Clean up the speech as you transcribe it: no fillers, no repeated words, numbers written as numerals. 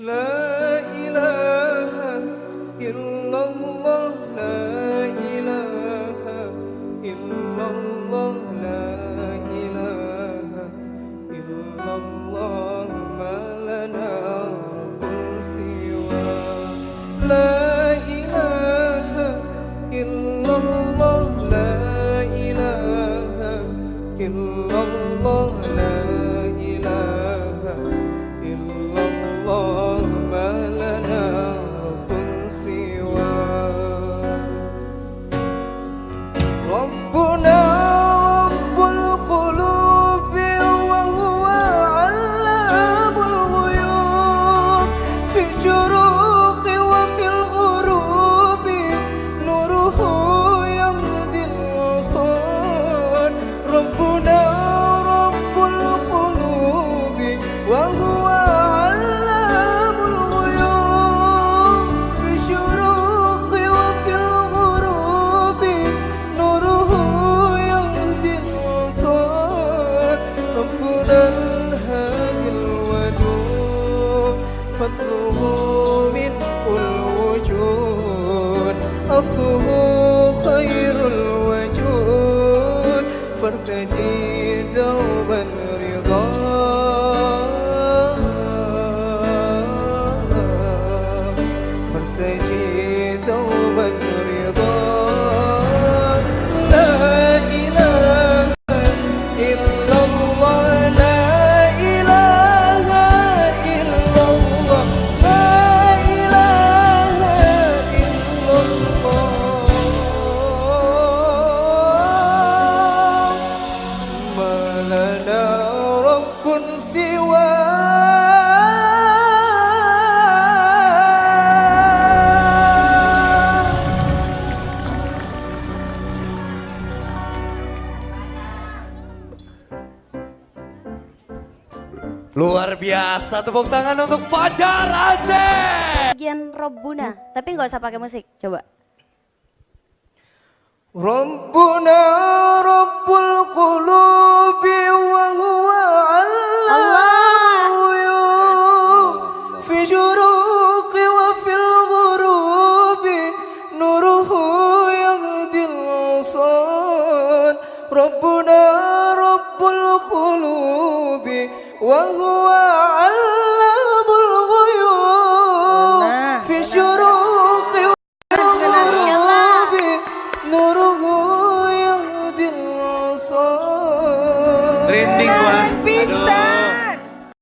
لا إله إلا الله لا إله إلا الله لا إله إلا الله ما لنا رب سوى لا إله إلا الله لا إله إلا الله لا إله إلا الله ما لنا رب سوى ربنا رب القلوب وهو علام الغيوب في الشروق وفي الغروب نوره يهدي الأبصار ربنا رب القلوب وهو علام الغيوب في الشروق وفي الغروب نوره يهدي الأبصار ربنا الهادي الودود فضله من الوجود عفوه خير الوجود فارتجي دوما رضا فارتجي دوما رضا لا إله إلا الله لا إله إلا الله لا إله إلا الله ما لنا رب سوى Luar biasa, tepuk tangan untuk Fajar Aceh. Bagian Robbuna, tapi nggak usah pakai musik. Coba. ربنا رب القلوب وهو علام الغيوب في شروق وفي الغروب نوره يهدي الأبصار ربنا رب القلوب وهو علام